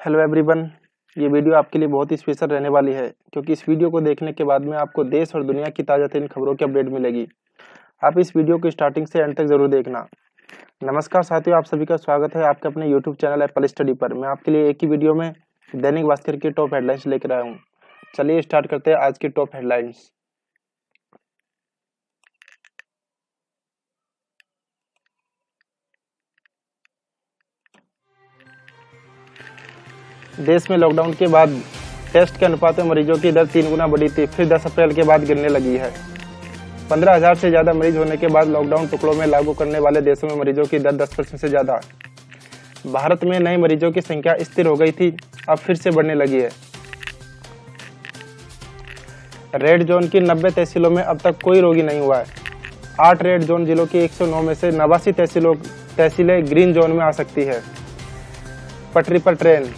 Hello everyone, ये video आपके लिए बहुत ही स्पेशल रहने वाली है क्योंकि इस वीडियो को देखने के बाद में आपको देश और दुनिया की ताज़ा तरीन खबरों की अपडेट मिलेगी। आप इस वीडियो को स्टार्टिंग से एंड तक जरूर देखना। नमस्कार साथियों, आप सभी का स्वागत है आपके अपने यूट्यूब चैनल एप्पल स्टडी पर। मैं आपके लिए एक ही वीडियो में दैनिक भास्कर की टॉप हेडलाइंस लेकर आया हूँ। चलिए स्टार्ट करते हैं आज की टॉप हेडलाइंस। देश में लॉकडाउन के बाद टेस्ट के अनुपात में मरीजों की दर 3 गुना बढ़ी थी, फिर 10 अप्रैल के बाद गिरने लगी है। 15,000 से ज्यादा मरीज होने के बाद लॉकडाउन टुकड़ों में लागू करने वाले देशों में मरीजों की दर 10% से ज्यादा। भारत में नए मरीजों की संख्या स्थिर हो गई थी, अब फिर से बढ़ने लगी है। रेड जोन की 90 तहसीलों में अब तक कोई रोगी नहीं हुआ है। 8 रेड जोन जिलों की 109 में से 89 तहसीलें ग्रीन जोन में आ सकती है। पटरी पर ट्रेन,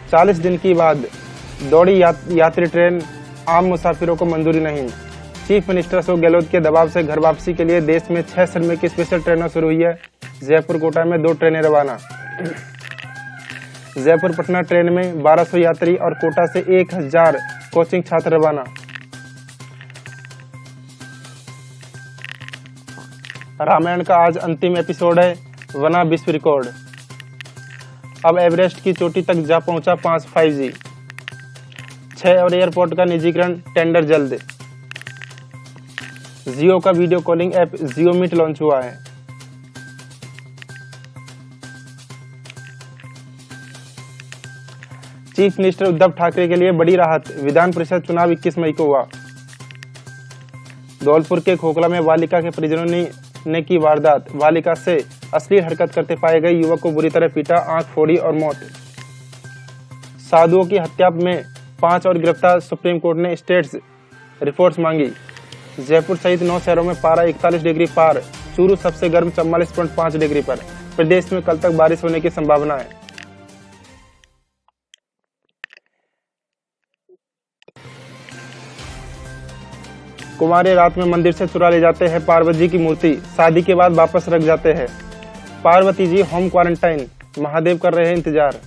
40 दिन की बाद दौड़ी यात्री ट्रेन, आम मुसाफिरों को मंजूरी नहीं। चीफ मिनिस्टर अशोक गहलोत के दबाव से घर वापसी के लिए देश में 6 श्रमिक की स्पेशल ट्रेनें शुरू हुई है। जयपुर कोटा में 2 ट्रेनें रवाना। जयपुर पटना ट्रेन में 1200 यात्री और कोटा से 1000 कोचिंग छात्र रवाना। रामायण का आज अंतिम एपिसोड है, बना विश्व रिकॉर्ड। अब एवरेस्ट की चोटी तक जा पहुंचा 5G। 6 और एयरपोर्ट का निजीकरण टेंडर जल्द। जियो का वीडियो कॉलिंग ऐप जियो मीट लॉन्च हुआ है। चीफ मिनिस्टर उद्धव ठाकरे के लिए बड़ी राहत, विधान परिषद चुनाव 21 मई को हुआ। धौलपुर के खोखला में बालिका के परिजनों ने की वारदात, बालिका से अश्लील हरकत करते पाए गए युवक को बुरी तरह पीटा, आंख फोड़ी और मौत। साधुओं की हत्या में 5 और गिरफ्तार, सुप्रीम कोर्ट ने स्टेट्स रिपोर्ट्स मांगी। जयपुर सहित 9 शहरों में पारा 41 डिग्री पार, चूरू सबसे गर्म 44.5 डिग्री पर। प्रदेश में कल तक बारिश होने की संभावना है। कुंवारे रात में मंदिर से चुरा ले जाते हैं पार्वती जी की मूर्ति, शादी के बाद वापस रख जाते हैं। पार्वती जी होम क्वारंटाइन, महादेव कर रहे हैं इंतजार।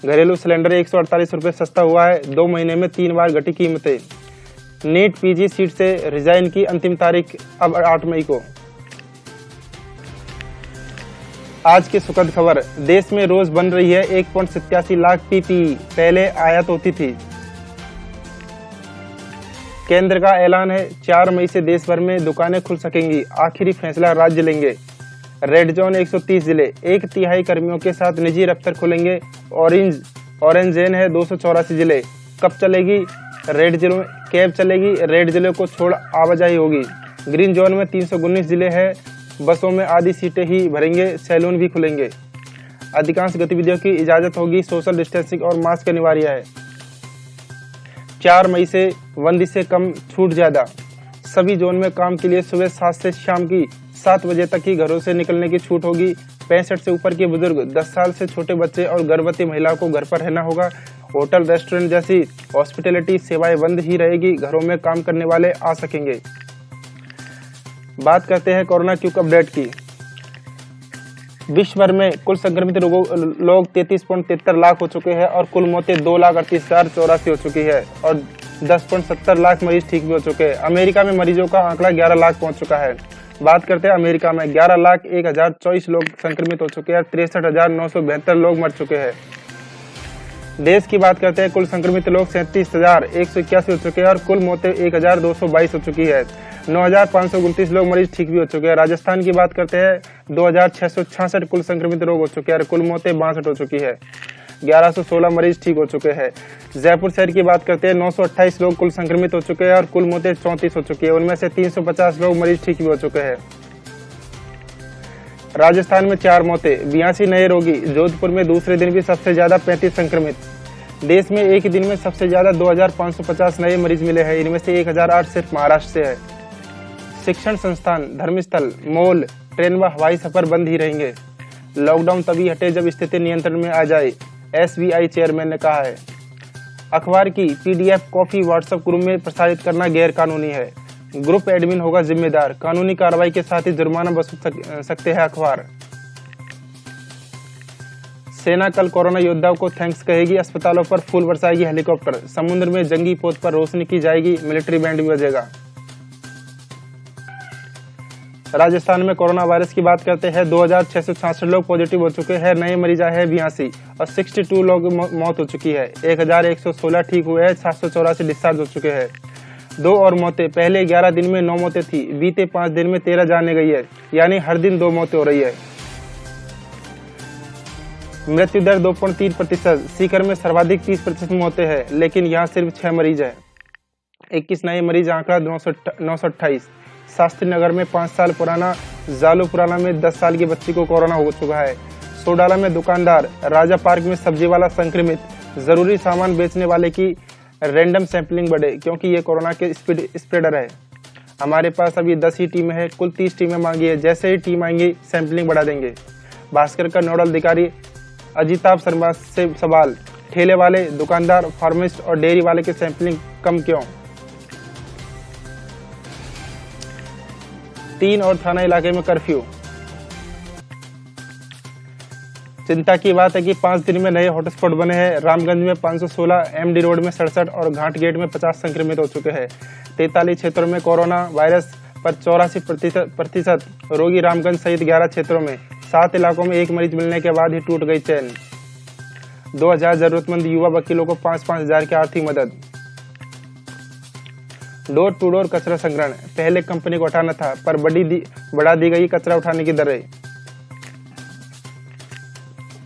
घरेलू सिलेंडर 148 रुपए सस्ता हुआ है, 2 महीने में 3 बार घटी कीमतें। नीट पीजी सीट से रिजाइन की अंतिम तारीख अब 8 मई को। आज की सुखद खबर, देश में रोज बन रही है 1.87 लाख PPE, पहले आयात होती थी। केंद्र का ऐलान है 4 मई से देश भर में दुकानें खुल सकेंगी, आखिरी फैसला राज्य लेंगे। रेड जोन 130 जिले, 1/3 कर्मियों के साथ निजी दफ्तर खुलेंगे। ऑरेंज जोन है 284 जिले। कब चलेगी? रेड जिलों में कैब चलेगी, रेड जिले को छोड़ आवाजाही होगी। ग्रीन जोन में 319 जिले हैं, बसों में आधी सीटें ही भरेंगे, सैलून भी खुलेंगे। अधिकांश गतिविधियों की इजाजत होगी, सोशल डिस्टेंसिंग और मास्क अनिवार्य है। 4 मई से बंदी से कम, छूट ज्यादा। सभी जोन में काम के लिए सुबह 7 से शाम की 7 बजे तक ही घरों से निकलने की छूट होगी। 65 से ऊपर के बुजुर्ग, 10 साल से छोटे बच्चे और गर्भवती महिलाओं को घर पर रहना होगा। होटल रेस्टोरेंट जैसी हॉस्पिटैलिटी सेवाएं बंद ही रहेगी, घरों में काम करने वाले आ सकेंगे। बात करते हैं कोरोना क्यूक अपडेट की। विश्व भर में कुल संक्रमित लोग 33.73 लाख हो चुके हैं और कुल मौतें 2,38,084 हो चुकी है और 10.70 लाख मरीज ठीक भी हो चुके हैं। अमेरिका में मरीजों का आंकड़ा 11 लाख पहुंच चुका है। बात करते हैं अमेरिका में 11,01,024 लोग संक्रमित हो चुके हैं और 63,972 लोग मर चुके हैं। देश की बात करते हैं, कुल संक्रमित लोग 37,181 हो चुके हैं और कुल मौतें 1,222 हो चुकी है। 9,529 लोग मरीज ठीक भी हो चुके हैं। राजस्थान की बात करते हैं, 2,666 कुल संक्रमित लोग हो चुके हैं और कुल मौतें 62 हो चुकी है। 1116 मरीज ठीक हो चुके हैं। जयपुर शहर की बात करते हैं, 928 लोग कुल संक्रमित हो चुके हैं और कुल मौतें 34 हो चुकी है। उनमें से 350 लोग मरीज ठीक भी हो चुके हैं। राजस्थान में 4 मौतें, 82 नए रोगी। जोधपुर में दूसरे दिन भी सबसे ज्यादा 35 संक्रमित। देश में एक ही दिन में सबसे ज्यादा 2,550 नए मरीज मिले हैं, इनमें से 1,008 सिर्फ महाराष्ट्र से है। शिक्षण संस्थान, धर्मस्थल, मॉल, ट्रेन व हवाई सफर बंद ही रहेंगे। लॉकडाउन तभी हटे जब स्थिति नियंत्रण में आ जाए, SBI चेयरमैन ने कहा है। अखबार की PDF कॉपी व्हाट्सएप ग्रुप में प्रसारित करना गैर कानूनी है, ग्रुप एडमिन होगा जिम्मेदार। कानूनी कार्रवाई के साथ ही जुर्माना वसूल सकते हैं अखबार। सेना कल कोरोना योद्धाओं को थैंक्स कहेगी, अस्पतालों पर फूल बरसाएगी हेलीकॉप्टर, समुद्र में जंगी पोत पर रोशनी की जाएगी, मिलिट्री बैंड भी बजेगा। राजस्थान में कोरोना वायरस की बात करते हैं। 2666 लोग पॉजिटिव हो चुके हैं, नए मरीज आए हैं 82 और 62 लोग मौत हो चुकी है। 1116 ठीक हुए हैं, 784 डिस्चार्ज हो चुके हैं। 2 और मौतें, पहले 11 दिन में 9 मौतें थी, बीते 5 दिन में 13 जाने गई है, यानी हर दिन 2 मौतें हो रही है। मृत्यु दर 2.3%, सीकर में सर्वाधिक 30% मौतें हैं, लेकिन यहाँ सिर्फ 6 मरीज है। 21 नए मरीज, आंकड़ा 928। शास्त्री नगर में 5 साल पुराना जालू पुराना में 10 साल की बच्ची को कोरोना हो चुका है। सोडाला में दुकानदार, राजा पार्क में सब्जी वाला संक्रमित, जरूरी सामान बेचने वाले की रैंडम सैंपलिंग बढ़े क्योंकि ये कोरोना के स्प्रेडर है। हमारे पास अभी 10 ही टीमें हैं, कुल 30 टीमें मांगी है, जैसे ही टीम आएंगी सैंपलिंग बढ़ा देंगे। भास्कर का नोडल अधिकारी अजिताभ शर्मा से सवाल, ठेले वाले, दुकानदार, फार्मिस्ट और डेयरी वाले की सैंपलिंग कम क्यों? 3 और थाना इलाके में कर्फ्यू। चिंता की बात है कि 5 दिन में नए हॉटस्पॉट बने हैं। रामगंज में 516, एमडी रोड में 67 और घाट गेट में 50 संक्रमित हो चुके हैं। 43 क्षेत्रों में कोरोना वायरस पर 84% रोगी, रामगंज सहित 11 क्षेत्रों में 7 इलाकों में 1 मरीज मिलने के बाद ही टूट गई चैन। 2000 जरूरतमंद युवा वकीलों को 5-5 हजार की आर्थिक मदद। डोर टू डोर कचरा संग्रहण, पहले कंपनी को उठाना था पर बढ़ा दी गई कचरा उठाने की दरें।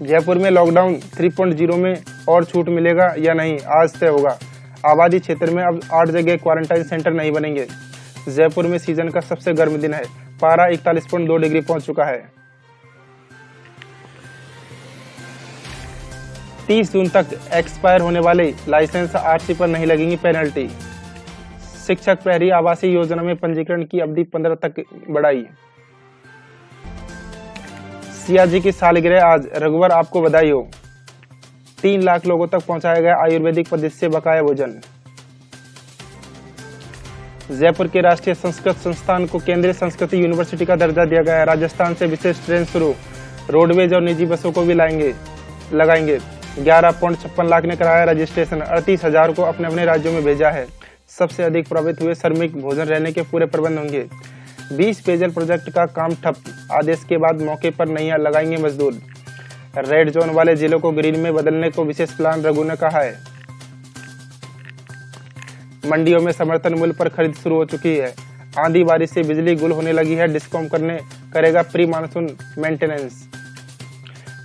जयपुर में लॉकडाउन 3.0 में और छूट मिलेगा या नहीं, आज तय होगा। आबादी क्षेत्र में अब 8 जगह क्वारंटाइन सेंटर नहीं बनेंगे। जयपुर में सीजन का सबसे गर्म दिन है, पारा 41.2 डिग्री पहुंच चुका है। 30 जून तक एक्सपायर होने वाले लाइसेंस आरसी पर नहीं लगेंगी पेनल्टी। शिक्षक प्रहरी आवासीय योजना में पंजीकरण की अवधि 15 तक बढ़ाई। सिया जी की सालगिरह आज, रघुवर आपको बधाई हो। 3 लाख लोगों तक पहुंचाया गया आयुर्वेदिक पद्धति से बकाया भोजन। जयपुर के राष्ट्रीय संस्कृत संस्थान को केंद्रीय संस्कृति यूनिवर्सिटी का दर्जा दिया गया है। राजस्थान से विशेष ट्रेन शुरू, रोडवेज और निजी बसों को भी लगाएंगे। 11.56 लाख ने कराया रजिस्ट्रेशन, 38,000 को अपने अपने राज्यों में भेजा है। सबसे अधिक प्रभावित हुए श्रमिक, भोजन रहने के पूरे प्रबंध होंगे। 20 पेयजल प्रोजेक्ट का काम ठप, आदेश के बाद मौके पर नहीं लगाएंगे मजदूर। रेड जोन वाले जिलों को ग्रीन में बदलने को विशेष प्लान रघु ने कहा है। मंडियों में समर्थन मूल्य पर खरीद शुरू हो चुकी है। आंधी बारिश से बिजली गुल होने लगी है, डिस्कॉम करेगा प्री मानसून मेंटेनेंस।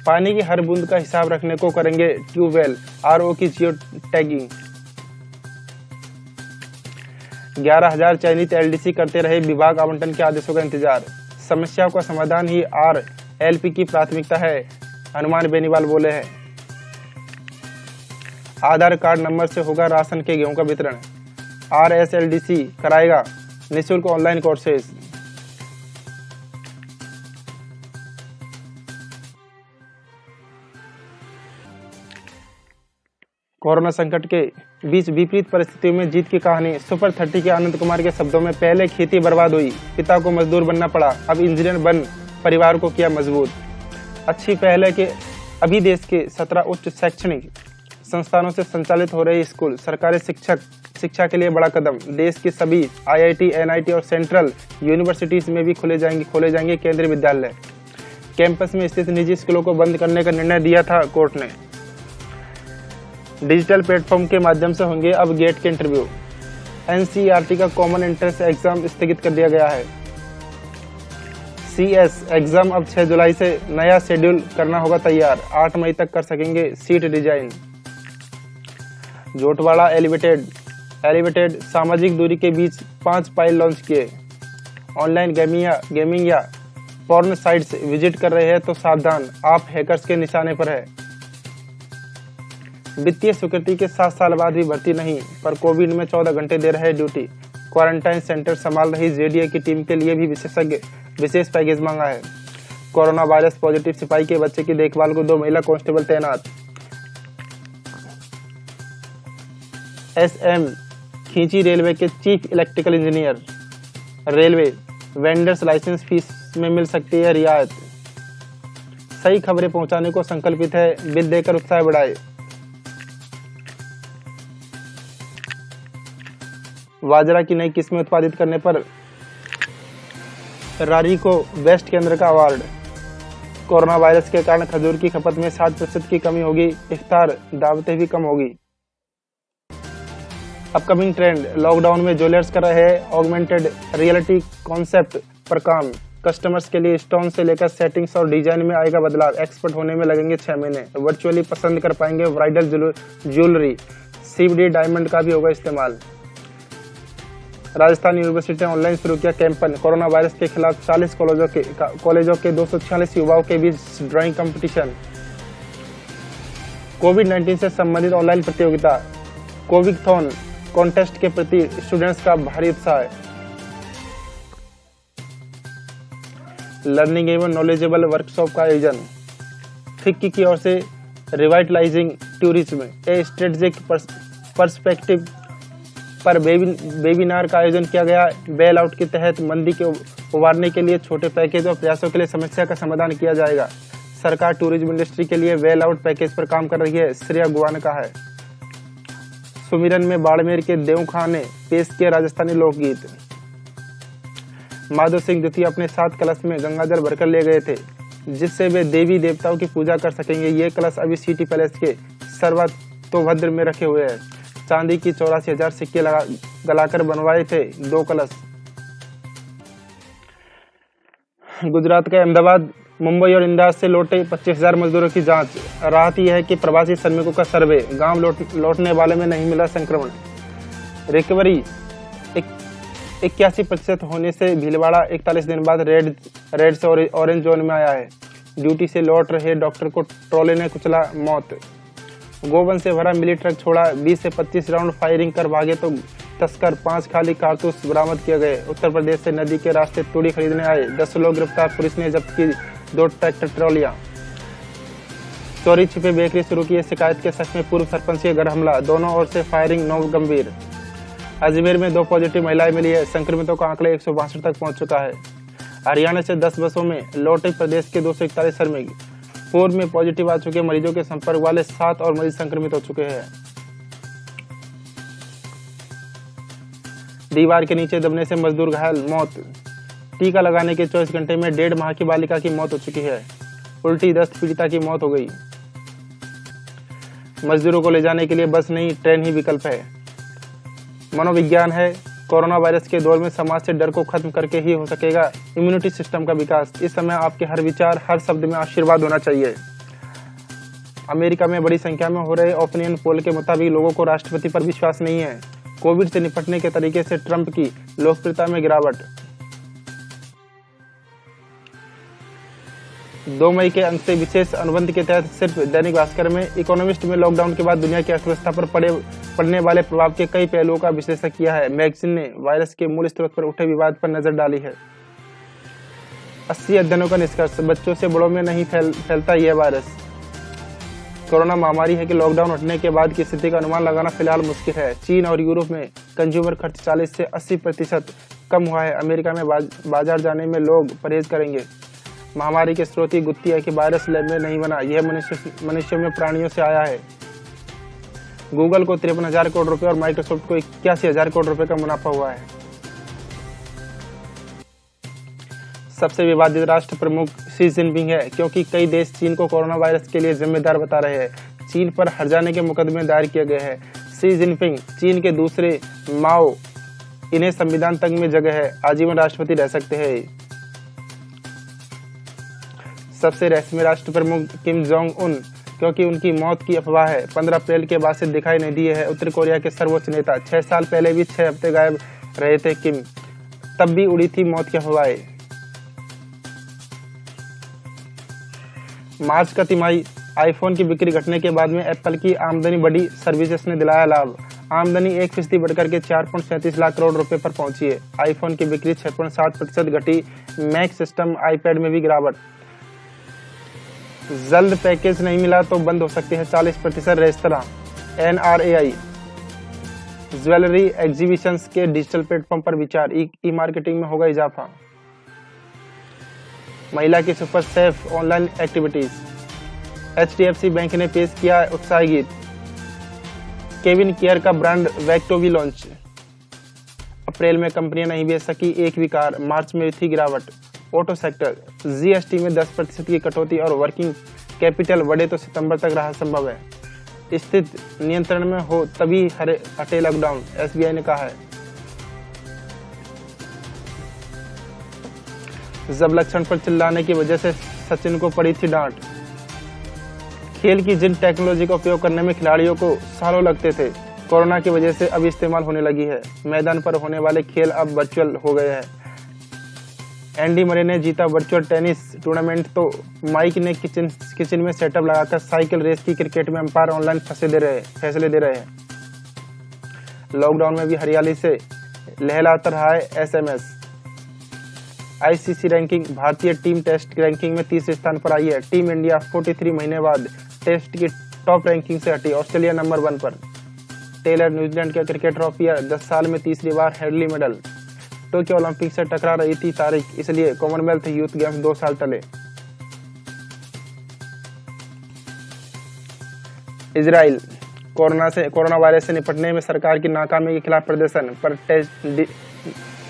पानी की हर बूंद का हिसाब रखने को करेंगे ट्यूबवेल, आरओ की जियो टैगिंग। 11,000 चयनित एलडीसी करते रहे, विभाग आवंटन के आदेशों का इंतजार। समस्याओं का समाधान ही आरएलपी की प्राथमिकता है, हनुमान बेनीवाल बोले हैं। आधार कार्ड नंबर से होगा राशन के गेहूं का वितरण। आरएसएलडीसी कराएगा निःशुल्क ऑनलाइन कोर्सेज। कोरोना संकट के बीच विपरीत परिस्थितियों में जीत की कहानी। सुपर 30 के आनंद कुमार के शब्दों में, पहले खेती बर्बाद हुई, पिता को मजदूर बनना पड़ा, अब इंजीनियर बन परिवार को किया मजबूत। अच्छी पहल है कि अभी देश के 17 उच्च शैक्षणिक संस्थानों से संचालित हो रहे स्कूल सरकारी शिक्षा के लिए बड़ा कदम। देश की सभी आईआईटी, एनआईटी और सेंट्रल यूनिवर्सिटीज में भी खोले जाएंगे केंद्रीय विद्यालय। कैंपस में स्थित निजी स्कूलों को बंद करने का निर्णय दिया था कोर्ट ने। डिजिटल प्लेटफॉर्म के माध्यम से होंगे अब गेट के इंटरव्यू। एनसीईआरटी का कॉमन एंट्रेंस एग्जाम स्थगित कर दिया गया है। सीएस एग्जाम अब 6 जुलाई से नया शेड्यूल करना होगा तैयार, 8 मई तक कर सकेंगे सीट डिजाइन। जोटवाड़ा एलिवेटेड सामाजिक दूरी के बीच 5 पाइल लॉन्च किए। ऑनलाइन गेमिंग या पॉर्न साइट्स विजिट कर रहे हैं तो सावधान, आप हैकर्स के निशाने पर है। वित्तीय स्वीकृति के 7 साल बाद भी भर्ती नहीं, पर कोविड में 14 घंटे दे रहे ड्यूटी। क्वारंटाइन सेंटर संभाल रही जेडीए की टीम के लिए भी विशेष पैकेज मांगा है। कोरोना वायरस पॉजिटिव सिपाही के बच्चे की देखभाल को 2 महिला कांस्टेबल तैनात। एसएम खींची रेलवे के chief electrical engineer. Railway vendors licence fees में मिल सकती है रियायत। सही खबरें पहुंचाने को संकल्पित है, बिल देकर उत्साह बढ़ाए। बाजरा की नई किस्में उत्पादित करने पर रारी को बेस्ट केंद्र का अवार्ड। कोरोना वायरस के कारण खजूर की खपत में 60% की कमी होगी, इफ्तार दावतें भी कम होगी। अपकमिंग ट्रेंड, लॉकडाउन में ज्वेलर्स कर रहे हैं ऑगमेंटेड रियलिटी कॉन्सेप्ट पर काम। कस्टमर्स के लिए स्टोन से लेकर सेटिंग्स और डिजाइन में आएगा बदलाव। एक्सपर्ट होने में लगेंगे 6 महीने। वर्चुअली पसंद कर पाएंगे ब्राइडल ज्वेलरी। CBD डायमंड का भी होगा इस्तेमाल। राजस्थान यूनिवर्सिटी ने ऑनलाइन शुरू किया कैंपेन। कोरोना वायरस के खिलाफ 40 कॉलेजों के 246 युवाओं के बीच ड्राइंग कंपटीशन। कोविड-19 से संबंधित ऑनलाइन प्रतियोगिता कोविकथॉन कॉन्टेस्ट के प्रति स्टूडेंट्स का भारी उत्साह है। लर्निंग एवं नॉलेजेबल वर्कशॉप का आयोजन। फिक्की की ओर से रिवाइटलाइजिंग टूरिज्म ए स्ट्रेटेजिक पर्सपेक्टिव पर वेबिनार का आयोजन किया गया। बेल आउट के तहत मंदी के उबारने के लिए छोटे पैकेज और प्रयासों के लिए समस्या का समाधान किया जाएगा। सरकार टूरिज्म इंडस्ट्री के लिए बेल आउट पैकेज पर काम कर रही है, श्रेया गुआ ने कहा है। सुमिरन में बाड़मेर के देव खां ने पेश किए राजस्थानी लोकगीत। माधो सिंह द्वितीय अपने 7 कलश में गंगाजल भरकर ले गए थे, जिससे वे देवी देवताओं की पूजा कर सकेंगे। ये कलश अभी सिटी पैलेस के सर्वतोभद्र में रखे हुए हैं। चांदी की 84,000 सिक्के गलाकर बनवाए थे 2 कलश। गुजरात का अहमदाबाद, मुंबई और इंदौर से लौटे 25,000 मजदूरों की जांच। राहत यह है कि प्रवासी श्रमिकों का सर्वे, गांव लौटने वाले में नहीं मिला संक्रमण। रिकवरी 81% होने से भीलवाड़ा 41 दिन बाद रेड से ऑरेंज जोन में आया है। ड्यूटी से लौट रहे डॉक्टर को ट्रोले ने कुचला, मौत। गोवन से भरा मिली ट्रक छोड़ा, 20 से 25 राउंड फायरिंग कर भागे तो तस्कर, 5 खाली कारतूस बरामद किए गए। उत्तर प्रदेश से नदी के रास्ते तूड़ी खरीदने आए 10 लोग गिरफ्तार, पुलिस ने जब्त की 2 ट्रैक्टर ट्रॉलियां। चोरी छिपे बेकरी शुरू की शिकायत के शक में पूर्व सरपंच के घर हमला, दोनों ओर से फायरिंग, 9 गंभीर। अजमेर में 2 पॉजिटिव महिलाएं मिली है, संक्रमितों का आंकड़ा 162 तक पहुंच चुका है। हरियाणा से 10 बसों में लौटे प्रदेश के 241 श्रमिक। पूर्व में पॉजिटिव आ चुके मरीजों के संपर्क वाले 7 और मरीज संक्रमित हो चुके हैं। दीवार के नीचे दबने से मजदूर घायल, मौत। टीका लगाने के 24 घंटे में 1.5 माह की बालिका की मौत हो चुकी है। उल्टी दस्त पीड़िता की मौत हो गई। मजदूरों को ले जाने के लिए बस नहीं, ट्रेन ही विकल्प है। मनोविज्ञान है, कोरोना वायरस के दौर में समाज से डर को खत्म करके ही हो सकेगा इम्यूनिटी सिस्टम का विकास। इस समय आपके हर विचार, हर शब्द में आशीर्वाद होना चाहिए। अमेरिका में बड़ी संख्या में हो रहे ओपिनियन पोल के मुताबिक लोगों को राष्ट्रपति पर विश्वास नहीं है। कोविड से निपटने के तरीके से ट्रंप की लोकप्रियता में गिरावट। 2 मई के अंक से विशेष अनुबंध के तहत सिर्फ दैनिक भास्कर में इकोनॉमिस्ट में लॉकडाउन के बाद दुनिया की अर्थव्यवस्था पर पड़ने वाले प्रभाव के कई पहलुओं का विश्लेषण किया है। मैगजीन ने वायरस के मूल स्रोत पर उठे विवाद पर नजर डाली है। 80 अध्ययनों का निष्कर्ष, बच्चों से बड़ों में नहीं फैलता यह वायरस। कोरोना महामारी है कि लॉकडाउन हटने के बाद की स्थिति का अनुमान लगाना फिलहाल मुश्किल है। चीन और यूरोप में कंज्यूमर खर्च 40 से 80% कम हुआ है। अमेरिका में बाजार जाने में लोग परहेज करेंगे। महामारी के स्रोत की गुत्थी है कि वायरस लैब में नहीं बना, यह मनुष्यों में प्राणियों से आया है। गूगल को 53,000 करोड़ रुपए और माइक्रोसॉफ्ट को 81,000 करोड़ रुपए का मुनाफा हुआ है। सबसे विवादित राष्ट्र प्रमुख शी जिनपिंग है, क्योंकि कई देश चीन को कोरोना वायरस के लिए जिम्मेदार बता रहे हैं। चीन पर हर्जाने के मुकदमे दायर किए गए हैं। शी जिनपिंग चीन के दूसरे माओ, इन्हें संविधान तक में जगह है, आजीवन राष्ट्रपति रह सकते हैं। सबसे रहस्यमय राष्ट्र प्रमुख किम जोंग उन, क्योंकि उनकी मौत की अफवाह है। 15 अप्रैल के बाद से दिखाई नहीं दिए है। उत्तर कोरिया के सर्वोच्च नेता 6 साल पहले भी 6 हफ्ते गायब रहे थे किम, तब भी उड़ी थी मौत की अफवाहें। मार्च का तिमाही, आईफोन की बिक्री घटने के बाद में एप्पल की आमदनी बढ़ी, सर्विसेज ने दिलाया लाभ। आमदनी 1% बढ़कर के 4.37 लाख करोड़ रुपए पर पहुंची है। आईफोन की बिक्री 6.7% घटी। मैक सिस्टम, आईपैड में भी गिरावट। जल्द पैकेज नहीं मिला तो बंद हो सकते हैं 40% रेस्तरां। NRAI ज्वेलरी एग्जीबिशंस के डिजिटल प्लेटफॉर्म पर विचार, ई मार्केटिंग में होगा इजाफा। महिला की super safe online activities. HDFC bank ने पेश किया उत्साही गीत। केविन केयर का ब्रांड वैक्टोवी लॉन्च। अप्रैल में कंपनियां नहीं बेच सकी एक भी कार, मार्च में थी गिरावट। ऑटो सेक्टर, GST में 10% की कटौती और वर्किंग कैपिटल बढ़े तो सितंबर तक राहत संभव है। स्थिति नियंत्रण में हो तभी हटे लॉकडाउन, SBI ने कहा है। जब लक्षण पर चिल्लाने की वजह से सचिन को पड़ी थी डांट। खेल की जिन टेक्नोलॉजी का उपयोग करने में खिलाड़ियों को सालों लगते थे, कोरोना की वजह से अब इस्तेमाल होने लगी है। मैदान पर होने वाले खेल अब वर्चुअल हो गए हैं। एंडी मरे ने जीता वर्चुअल टेनिस टूर्नामेंट तो माइक ने किचन में सेटअप लगाकर साइकिल रेस की। क्रिकेट में अंपायर ऑनलाइन फैसले दे रहे हैं। लॉकडाउन में भी हरियाली से लहलाता रहा है SMS। ICC रैंकिंग, भारतीय टीम टेस्ट रैंकिंग में तीसरे स्थान पर आई है। टीम इंडिया 43 महीने बाद टेस्ट की टॉप रैंकिंग से हटी, ऑस्ट्रेलिया नंबर 1 पर। टेलर न्यूजीलैंड का क्रिकेटर ऑफ ईयर, 10 साल में तीसरी बार हेडली मेडल। टोक्यो ओलंपिक से टकरा रही थी तारीख, इसलिए कॉमनवेल्थ यूथ गेम्स 2 साल टले। इजराइल, कोरोना वायरस से निपटने में सरकार की नाकामी के खिलाफ प्रदर्शन पर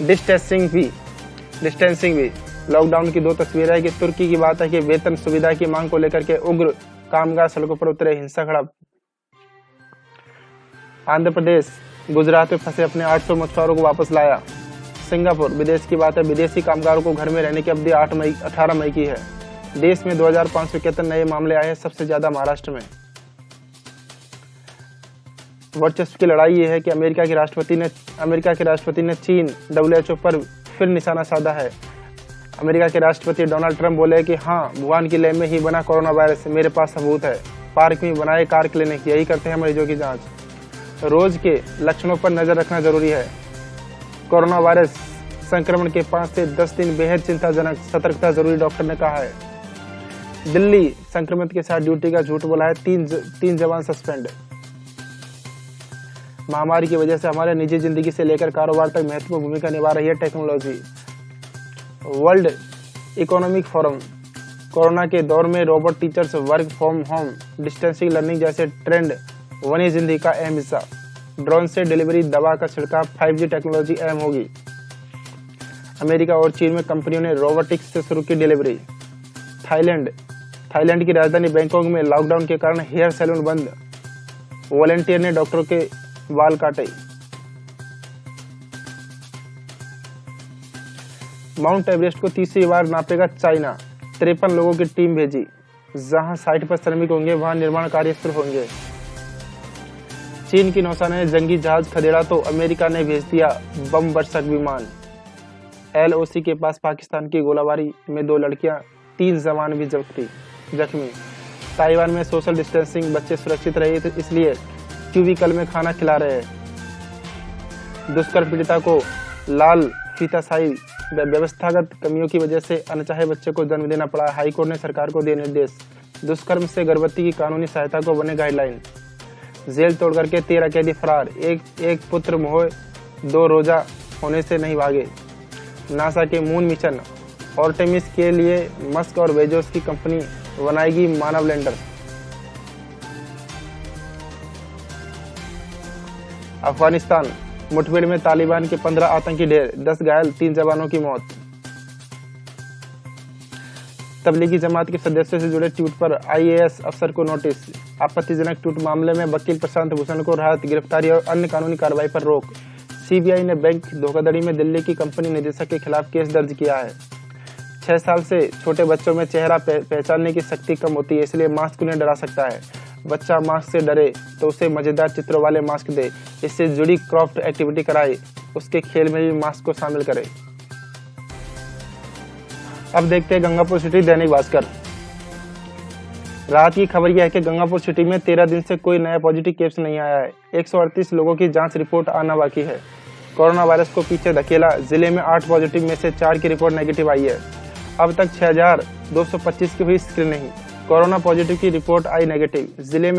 डिस्टेंसिंग भी। लॉकडाउन की 2 तस्वीरें है कि तुर्की की बात है कि वेतन सुविधा की मांग को लेकर के उग्र कामगार सड़कों पर उतरे, हिंसा खड़ा। आंध्र प्रदेश, गुजरात में फंसे अपने 800 मछुआरों को वापस लाया। सिंगापुर, विदेश की बात है, विदेशी कामगारों को घर में रहने की अवधि 18 मई की है। देश में 2571 नए मामले आए हैं, सबसे ज्यादा महाराष्ट्र में। वर्चस्व की लड़ाई ये है कि अमेरिका के राष्ट्रपति ने चीन WHO पर फिर निशाना साधा है। अमेरिका के राष्ट्रपति डोनाल्ड ट्रंप बोले कि हाँ, वुहान की लैब में ही बना कोरोना वायरस मेरे पास सबूत है। पार्क में बनाए कार क्लिनिक, यही करते हैं मरीजों की जांच। रोज के लक्षणों पर नजर रखना जरूरी है। कोरोना वायरस संक्रमण के 5 से 10 दिन बेहद चिंताजनक, सतर्कता जरूरी, डॉक्टर ने कहा है। दिल्ली, संक्रमित के साथ ड्यूटी का झूठ बोला है, 3 जवान सस्पेंड। महामारी की वजह से हमारे निजी जिंदगी से लेकर कारोबार तक महत्वपूर्ण भूमिका निभा रही है technology. World economic forum, corona के दौर में robot teachers, work from home, distancing learning जैसे ट्रेंड वनी जिंदगी का अहम हिस्सा। ड्रोन से डिलीवरी, दवा का छिड़काव, 5G टेक्नोलॉजी अहम होगी। अमेरिका और चीन में कंपनियों ने रोबोटिक्स से शुरू की डिलीवरी। थाईलैंड की राजधानी बैंकॉक में लॉकडाउन के कारण हेयर सैलून बंद, वॉलंटियर ने डॉक्टरों के बाल काटे। माउंट एवरेस्ट को तीसरी बार नापेगा चाइना, 53 लोगों की टीम भेजी। जहां साइट पर श्रमिक होंगे वहां निर्माण कार्य शुरू होंगे। चीन की नौसेना ने जंगी जहाज खदेड़ा तो अमेरिका ने भेज दिया बम वर्षक विमान। LOC के पास पाकिस्तान की गोलाबारी में 2 लड़कियां, 3 जवान भी जख्मी। ताइवान में सोशल डिस्टेंसिंग, बच्चे सुरक्षित रहे थे इसलिए क्यूबिकल में खाना खिला रहे हैं। दुष्कर्म पीड़िता को लाल फीताशाही व्यवस्थागत कमियों की वजह से अनचाहे बच्चे को जन्म देना पड़ा। हाईकोर्ट ने सरकार को दिए निर्देश। दुष्कर्म से गर्भवती की कानूनी सहायता को बने गाइडलाइन। जेल तोड़ करके 13 कैदी फरार, एक पुत्र मोह 2 रोजा होने से नहीं भागे। नासा के मून मिशन आर्टेमिस के लिए मस्क और बेजोस की कंपनी बनाएगी मानव लैंडर। अफगानिस्तान, मुठभेड़ में तालिबान के 15 आतंकी ढेर, 10 घायल, 3 जवानों की मौत। तबलीगी जमात के सदस्यों से जुड़े ट्वीट पर IAS अफसर को नोटिस। आपत्तिजनक ट्वीट मामले में वकील प्रशांत भूषण को राहत, गिरफ्तारी और अन्य कानूनी कार्रवाई पर रोक। CBI ने बैंक धोखाधड़ी में दिल्ली की कंपनी निदेशक के खिलाफ केस दर्ज किया है। 6 साल से छोटे बच्चों में चेहरा पहचानने की शक्ति कम होती है, इसलिए मास्क उन्हें डरा सकता है। बच्चा मास्क से डरे तो उसे मजेदार चित्रों वाले मास्क दे, इससे जुड़ी क्राफ्ट एक्टिविटी कराए, उसके खेल में भी मास्क को शामिल करे। अब देखते हैं गंगापुर सिटी दैनिक भास्कर। रात की खबर यह है कि गंगापुर सिटी में 13 दिन से कोई नया पॉजिटिव केस नहीं आया है। 138 लोगों की जांच रिपोर्ट आना बाकी है। कोरोना वायरस को पीछे धकेला, जिले में 8 पॉजिटिव में से 4 की रिपोर्ट नेगेटिव आई है। अब तक 6225 की हुई स्क्रीनिंग, कोरोना पॉजिटिव की रिपोर्ट आई नेगेटिव। जिले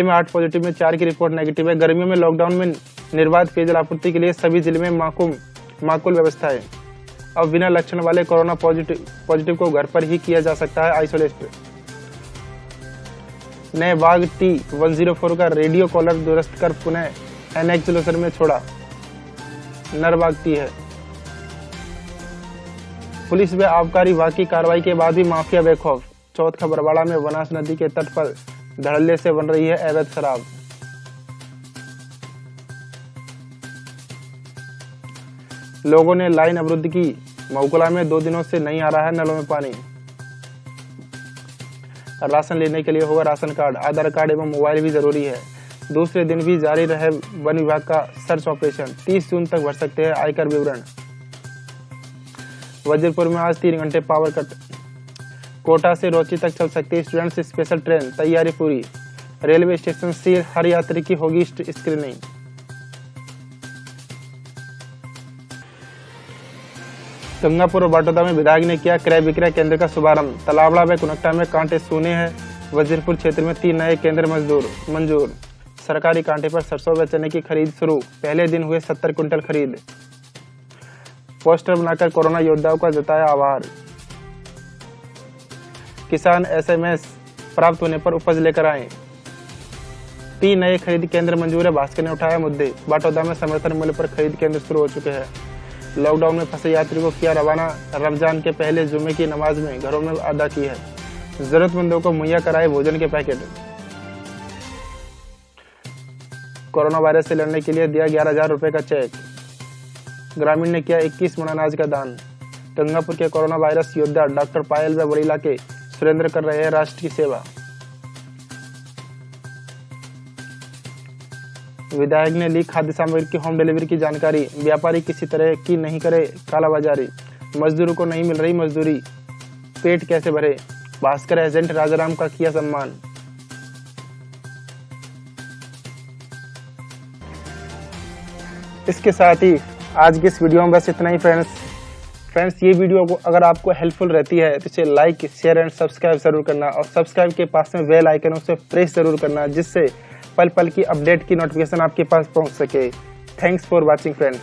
में 8 पॉजिटिव में 4 की रिपोर्ट नेगेटिव है। गर्मियों में लॉकडाउन में निर्बाध पेयजल आपूर्ति के लिए सभी जिले में माकुल व्यवस्था है। अब बिना लक्षण वाले कोरोना पॉजिटिव को घर पर ही किया जा सकता है आइसोलेट। नए बाघ T-104 का रेडियो कॉलर दुरुस्त कर पुनः एनएक्सलोसर में छोड़ा। नर बाघ T है। पुलिस व आबकारी विभाग की कार्रवाई के बाद भी माफिया बेखौफ। चौथ का बरवाड़ा में बनास नदी के तट पर धड़ल्ले से बन रही है अवैध शराब। लोगों ने लाइन अवरुद्ध की। मऊकला में 2 दिनों से नहीं आ रहा है नलों में पानी। राशन लेने के लिए होगा राशन कार्ड, आधार कार्ड एवं मोबाइल भी जरूरी है। दूसरे दिन भी जारी रहे वन विभाग का सर्च ऑपरेशन। 30 जून तक भर सकते हैं आयकर विवरण। वजीरपुर में आज 3 घंटे पावर कट। कोटा से रोची तक चल सकती है स्टूडेंट्स स्पेशल ट्रेन, तैयारी पूरी। रेलवे स्टेशन से हर यात्री की होगी स्क्रीनिंग। गंगापुर और बाटोदा में विधायक ने किया क्रय विक्रय केंद्र का शुभारंभ। तलावड़ा व कुनक्टा में कांटे सूने हैं। वजीरपुर क्षेत्र में 3 नए केंद्र मंजूर। सरकारी कांटे पर सरसों व चने की खरीद शुरू। पहले दिन हुए 70 क्विंटल खरीद। पोस्टर बनाकर कोरोना योद्धाओं का जताया आभार। किसान SMS प्राप्त होने पर उपज लेकर आए। 3 नए खरीद केंद्र मंजूर है। भास्कर ने उठाया मुद्दे। बाटोदा में समर्थन मूल्य पर खरीद केंद्र शुरू हो चुके हैं। लॉकडाउन में फंसे यात्री को किया रवाना। रमजान के पहले जुमे की नमाज में घरों में अदा की है। जरूरतमंदों को मुहैया कराए भोजन के पैकेट। कोरोना वायरस से लड़ने के लिए दिया 11,000 रुपए का चेक। ग्रामीण ने किया 21 मन अनाज का दान। गंगापुर के कोरोना वायरस योद्धा डॉक्टर पायल व बड़ीला के सुरेंद्र कर रहे हैं राष्ट्र की सेवा। विधायक ने ली खाद्य सामग्री की होम डिलीवरी की जानकारी। व्यापारी किसी तरह की नहीं करे कालाबाजारी। मजदूरों को नहीं मिल रही मजदूरी, पेट कैसे भरे। भास्कर एजेंट राजाराम का किया सम्मान। इसके साथ ही आज की इस वीडियो में बस इतना ही फ्रेंड्स ये वीडियो को अगर आपको हेल्पफुल रहती है तो इसे लाइक शेयर एंड सब्सक्राइब जरूर करना और सब्सक्राइब के पास में बेल आइकन उसे प्रेस जरूर करना, जिससे पल पल की अपडेट की नोटिफिकेशन आपके पास पहुंच सके। Thanks for watching friends.